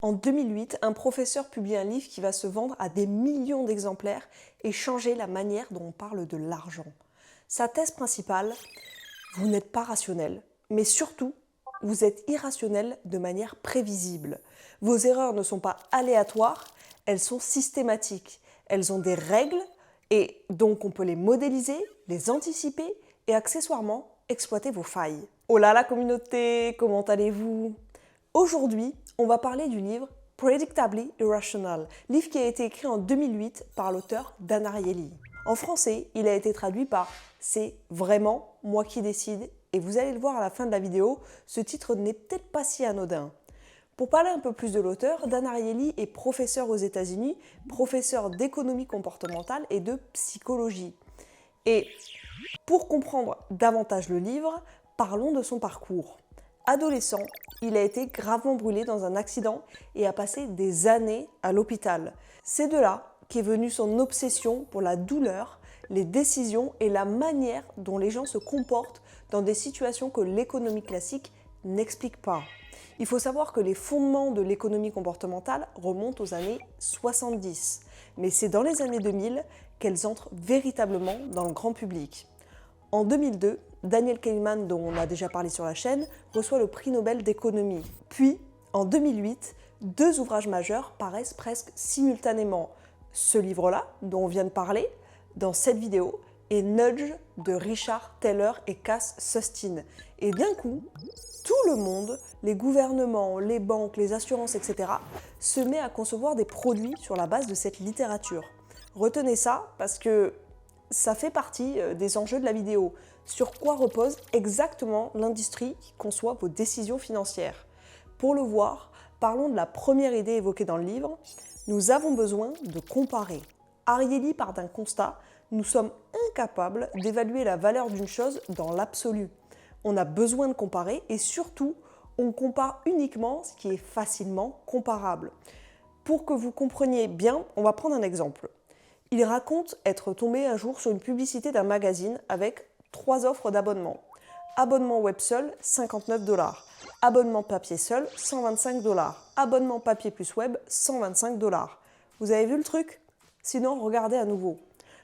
En 2008, un professeur publie un livre qui va se vendre à des millions d'exemplaires et changer la manière dont on parle de l'argent. Sa thèse principale, vous n'êtes pas rationnel, mais surtout, vous êtes irrationnel de manière prévisible. Vos erreurs ne sont pas aléatoires, elles sont systématiques. Elles ont des règles et donc on peut les modéliser, les anticiper et accessoirement exploiter vos failles. Oh là la communauté, comment allez-vous ? Aujourd'hui, on va parler du livre Predictably Irrational, livre qui a été écrit en 2008 par l'auteur Dan Ariely. En français, il a été traduit par « C'est vraiment moi qui décide » et vous allez le voir à la fin de la vidéo, ce titre n'est peut-être pas si anodin. Pour parler un peu plus de l'auteur, Dan Ariely est professeur aux États-Unis, professeur d'économie comportementale et de psychologie. Et pour comprendre davantage le livre, parlons de son parcours. Adolescent, il a été gravement brûlé dans un accident et a passé des années à l'hôpital. C'est de là qu'est venue son obsession pour la douleur, les décisions et la manière dont les gens se comportent dans des situations que l'économie classique n'explique pas. Il faut savoir que les fondements de l'économie comportementale remontent aux années 70, mais c'est dans les années 2000 qu'elles entrent véritablement dans le grand public. En 2002, Daniel Kahneman, dont on a déjà parlé sur la chaîne, reçoit le prix Nobel d'économie. Puis, en 2008, deux ouvrages majeurs paraissent presque simultanément. Ce livre-là, dont on vient de parler, dans cette vidéo, et Nudge de Richard Thaler et Cass Sunstein. Et d'un coup, tout le monde, les gouvernements, les banques, les assurances, etc., se met à concevoir des produits sur la base de cette littérature. Retenez ça parce que ça fait partie des enjeux de la vidéo. Sur quoi repose exactement l'industrie qui conçoit vos décisions financières? Pour le voir, parlons de la première idée évoquée dans le livre. Nous avons besoin de comparer. Ariely part d'un constat, nous sommes incapables d'évaluer la valeur d'une chose dans l'absolu. On a besoin de comparer et surtout, on compare uniquement ce qui est facilement comparable. Pour que vous compreniez bien, on va prendre un exemple. Il raconte être tombé un jour sur une publicité d'un magazine avec 3 offres d'abonnement. Abonnement web seul, 59 $. Abonnement papier seul, 125 $. Abonnement papier plus web, 125 $. Vous avez vu le truc? Sinon, regardez à nouveau.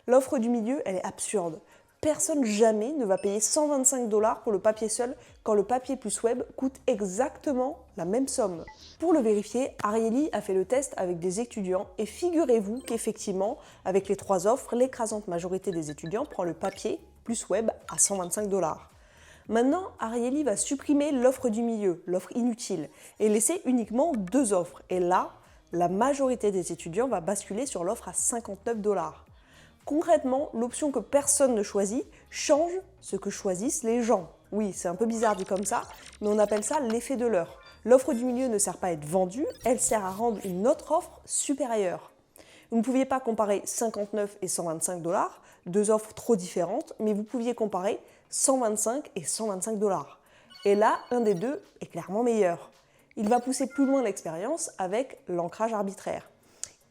L'offre du milieu, elle est absurde. Personne jamais ne va payer 125 $ pour le papier seul quand le papier plus web coûte exactement la même somme. Pour le vérifier, Ariely a fait le test avec des étudiants et figurez-vous qu'effectivement, avec les 3 offres, l'écrasante majorité des étudiants prend le papier plus web à 125 $. Maintenant, Ariely va supprimer l'offre du milieu, l'offre inutile, et laisser uniquement 2 offres. Et là, la majorité des étudiants va basculer sur l'offre à 59 $. Concrètement, l'option que personne ne choisit change ce que choisissent les gens. Oui, c'est un peu bizarre dit comme ça, mais on appelle ça l'effet de l'heure. L'offre du milieu ne sert pas à être vendue, elle sert à rendre une autre offre supérieure. Vous ne pouviez pas comparer 59 et 125 $, deux offres trop différentes, mais vous pouviez comparer 125 et 125 $. Et là, un des deux est clairement meilleur. Il va pousser plus loin l'expérience avec l'ancrage arbitraire.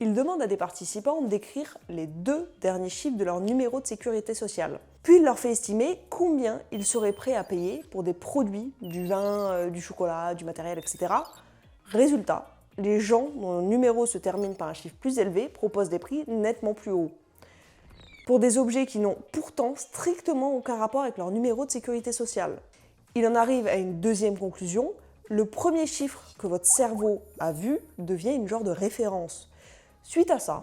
Il demande à des participants d'écrire les 2 derniers chiffres de leur numéro de sécurité sociale. Puis il leur fait estimer combien ils seraient prêts à payer pour des produits, du vin, du chocolat, du matériel, etc. Résultat, les gens dont le numéro se termine par un chiffre plus élevé proposent des prix nettement plus hauts. Pour des objets qui n'ont pourtant strictement aucun rapport avec leur numéro de sécurité sociale. Il en arrive à une deuxième conclusion. Le premier chiffre que votre cerveau a vu devient une genre de référence. Suite à ça,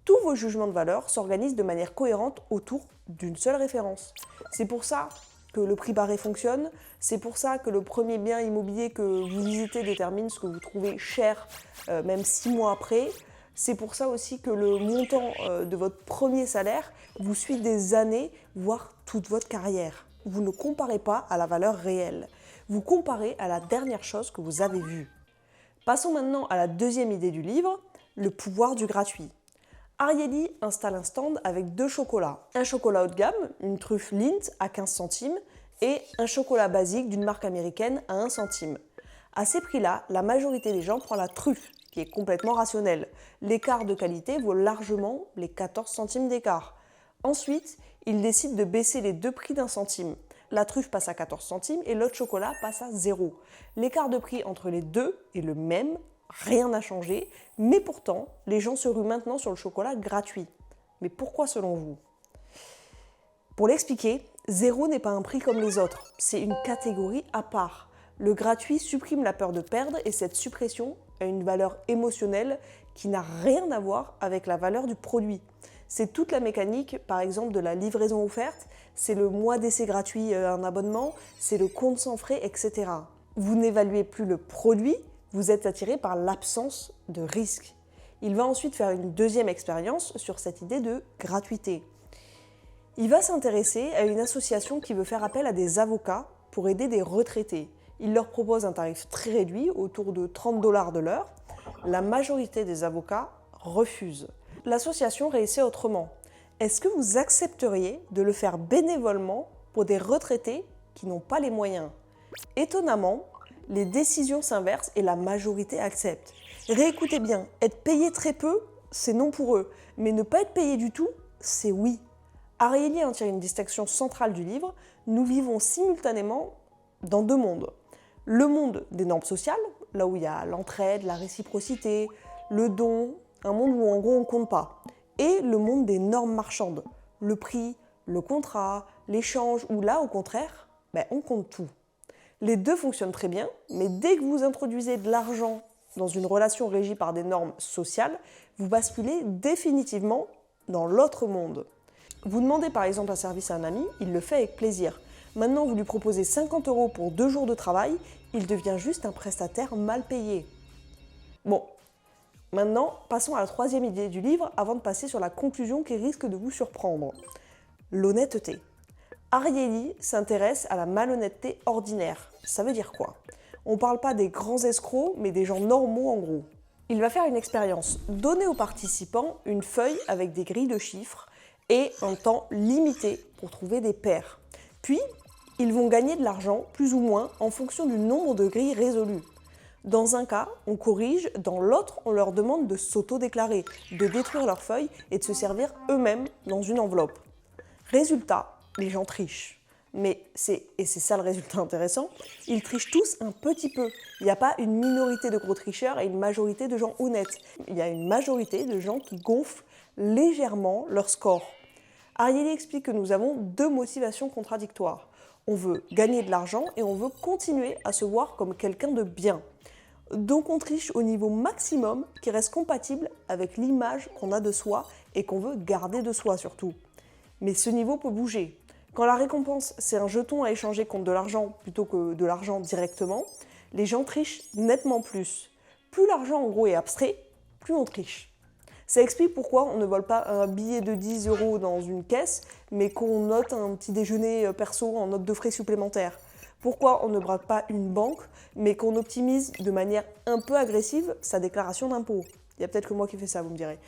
tous vos jugements de valeur s'organisent de manière cohérente autour d'une seule référence. C'est pour ça que le prix barré fonctionne, c'est pour ça que le premier bien immobilier que vous visitez détermine ce que vous trouvez cher, même 6 mois après. C'est pour ça aussi que le montant de votre premier salaire vous suit des années, voire toute votre carrière. Vous ne comparez pas à la valeur réelle, vous comparez à la dernière chose que vous avez vue. Passons maintenant à la deuxième idée du livre, le pouvoir du gratuit. Ariely installe un stand avec 2 chocolats. Un chocolat haut de gamme, une truffe Lindt à 15 centimes, et un chocolat basique d'une marque américaine à 1 centime. À ces prix-là, la majorité des gens prend la truffe, qui est complètement rationnelle. L'écart de qualité vaut largement les 14 centimes d'écart. Ensuite, il décide de baisser les 2 prix d'1 centime. La truffe passe à 14 centimes et l'autre chocolat passe à 0. L'écart de prix entre les deux est le même, rien n'a changé, mais pourtant, les gens se ruent maintenant sur le chocolat gratuit. Mais pourquoi selon vous? Pour l'expliquer, 0 n'est pas un prix comme les autres, c'est une catégorie à part. Le gratuit supprime la peur de perdre et cette suppression a une valeur émotionnelle qui n'a rien à voir avec la valeur du produit. C'est toute la mécanique, par exemple, de la livraison offerte, c'est le mois d'essai gratuit, un abonnement, c'est le compte sans frais, etc. Vous n'évaluez plus le produit, vous êtes attiré par l'absence de risque. Il va ensuite faire une deuxième expérience sur cette idée de gratuité. Il va s'intéresser à une association qui veut faire appel à des avocats pour aider des retraités. Il leur propose un tarif très réduit, autour de 30 $ de l'heure. La majorité des avocats refusent. L'association réessaie autrement. Est-ce que vous accepteriez de le faire bénévolement pour des retraités qui n'ont pas les moyens? Étonnamment, les décisions s'inversent et la majorité accepte. Réécoutez bien, être payé très peu, c'est non pour eux, mais ne pas être payé du tout, c'est oui. Ariely en tire une distinction centrale du livre. Nous vivons simultanément dans deux mondes. Le monde des normes sociales, là où il y a l'entraide, la réciprocité, le don, un monde où en gros on ne compte pas. Et le monde des normes marchandes, le prix, le contrat, l'échange, où là au contraire, on compte tout. Les deux fonctionnent très bien, mais dès que vous introduisez de l'argent dans une relation régie par des normes sociales, vous basculez définitivement dans l'autre monde. Vous demandez par exemple un service à un ami, il le fait avec plaisir. Maintenant, vous lui proposez 50 € pour 2 jours de travail, il devient juste un prestataire mal payé. Bon, maintenant, passons à la troisième idée du livre avant de passer sur la conclusion qui risque de vous surprendre. L'honnêteté. Ariely s'intéresse à la malhonnêteté ordinaire. Ça veut dire quoi? On ne parle pas des grands escrocs, mais des gens normaux en gros. Il va faire une expérience. Donner aux participants une feuille avec des grilles de chiffres et un temps limité pour trouver des pairs. Puis, ils vont gagner de l'argent, plus ou moins, en fonction du nombre de grilles résolues. Dans un cas, on corrige, dans l'autre, on leur demande de s'auto-déclarer, de détruire leur feuille et de se servir eux-mêmes dans une enveloppe. Résultat, les gens trichent. Mais c'est ça le résultat intéressant, ils trichent tous un petit peu. Il n'y a pas une minorité de gros tricheurs et une majorité de gens honnêtes. Il y a une majorité de gens qui gonflent légèrement leur score. Ariely explique que nous avons deux motivations contradictoires. On veut gagner de l'argent et on veut continuer à se voir comme quelqu'un de bien. Donc on triche au niveau maximum qui reste compatible avec l'image qu'on a de soi et qu'on veut garder de soi surtout. Mais ce niveau peut bouger. Quand la récompense, c'est un jeton à échanger contre de l'argent plutôt que de l'argent directement, les gens trichent nettement plus. Plus l'argent en gros est abstrait, plus on triche. Ça explique pourquoi on ne vole pas un billet de 10 € dans une caisse, mais qu'on note un petit déjeuner perso en note de frais supplémentaires. Pourquoi on ne braque pas une banque, mais qu'on optimise de manière un peu agressive sa déclaration d'impôt. Il y a peut-être que moi qui fais ça, vous me direz.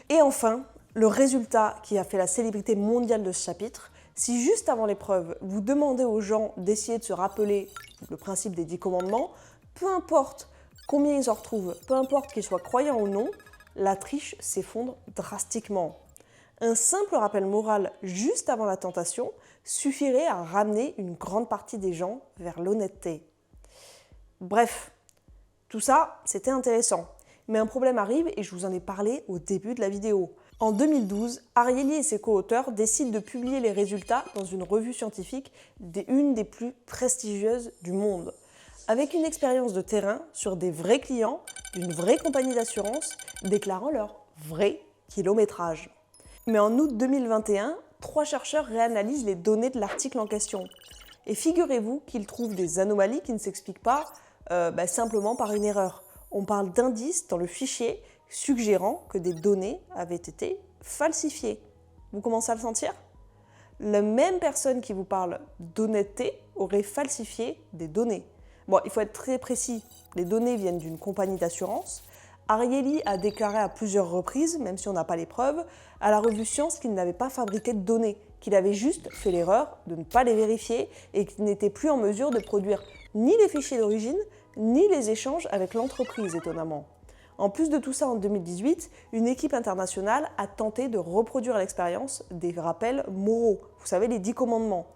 Et enfin, le résultat qui a fait la célébrité mondiale de ce chapitre, si juste avant l'épreuve, vous demandez aux gens d'essayer de se rappeler le principe des 10 commandements, peu importe combien ils en retrouvent, peu importe qu'ils soient croyants ou non, la triche s'effondre drastiquement. Un simple rappel moral juste avant la tentation suffirait à ramener une grande partie des gens vers l'honnêteté. Bref, tout ça, c'était intéressant. Mais un problème arrive et je vous en ai parlé au début de la vidéo. En 2012, Ariely et ses co-auteurs décident de publier les résultats dans une revue scientifique, une des plus prestigieuses du monde. Avec une expérience de terrain sur des vrais clients d'une vraie compagnie d'assurance déclarant leur vrai kilométrage. Mais en août 2021, 3 chercheurs réanalysent les données de l'article en question. Et figurez-vous qu'ils trouvent des anomalies qui ne s'expliquent pas simplement par une erreur. On parle d'indices dans le fichier suggérant que des données avaient été falsifiées. Vous commencez à le sentir? La même personne qui vous parle d'honnêteté aurait falsifié des données. Bon, il faut être très précis, les données viennent d'une compagnie d'assurance. Ariely a déclaré à plusieurs reprises, même si on n'a pas les preuves, à la revue Science qu'il n'avait pas fabriqué de données, qu'il avait juste fait l'erreur de ne pas les vérifier et qu'il n'était plus en mesure de produire ni les fichiers d'origine, ni les échanges avec l'entreprise, étonnamment. En plus de tout ça, en 2018, une équipe internationale a tenté de reproduire l'expérience des rappels moraux, vous savez, les 10 commandements.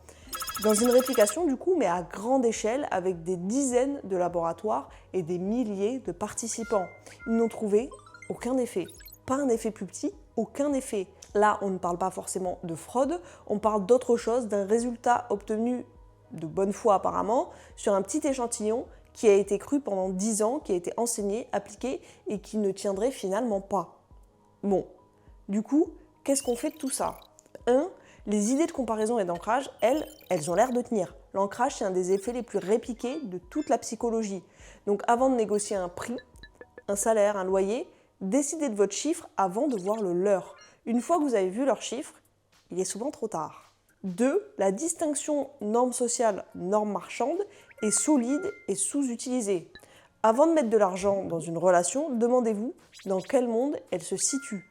Dans une réplication du coup, mais à grande échelle, avec des dizaines de laboratoires et des milliers de participants. Ils n'ont trouvé aucun effet. Pas un effet plus petit, aucun effet. Là, on ne parle pas forcément de fraude, on parle d'autre chose, d'un résultat obtenu de bonne foi apparemment, sur un petit échantillon qui a été cru pendant 10 ans, qui a été enseigné, appliqué et qui ne tiendrait finalement pas. Bon, du coup, qu'est-ce qu'on fait de tout ça ? Les idées de comparaison et d'ancrage, elles ont l'air de tenir. L'ancrage, c'est un des effets les plus répliqués de toute la psychologie. Donc avant de négocier un prix, un salaire, un loyer, décidez de votre chiffre avant de voir le leur. Une fois que vous avez vu leur chiffre, il est souvent trop tard. 2. La distinction norme sociale, norme marchande est solide et sous-utilisée. Avant de mettre de l'argent dans une relation, demandez-vous dans quel monde elle se situe.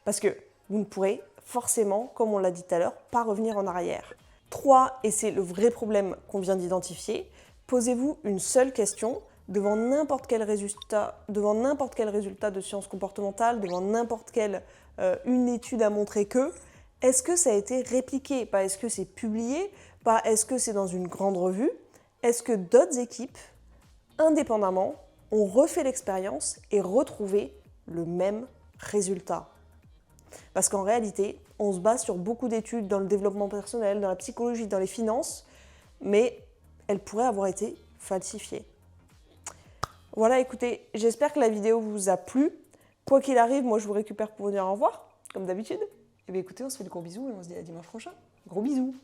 Parce que vous ne pourrez forcément, comme on l'a dit tout à l'heure, pas revenir en arrière. 3, et c'est le vrai problème qu'on vient d'identifier, posez-vous une seule question devant n'importe quel résultat de sciences comportementales, devant n'importe quelle une étude a montré que, est-ce que ça a été répliqué? Pas est-ce que c'est publié? Pas est-ce que c'est dans une grande revue? Est-ce que d'autres équipes, indépendamment, ont refait l'expérience et retrouvé le même résultat? Parce qu'en réalité, on se base sur beaucoup d'études dans le développement personnel, dans la psychologie, dans les finances, mais elles pourraient avoir été falsifiées. Voilà, écoutez, j'espère que la vidéo vous a plu. Quoi qu'il arrive, moi je vous récupère pour vous dire au revoir, comme d'habitude. Et bien écoutez, on se fait de gros bisous et on se dit à dimanche prochain. Gros bisous!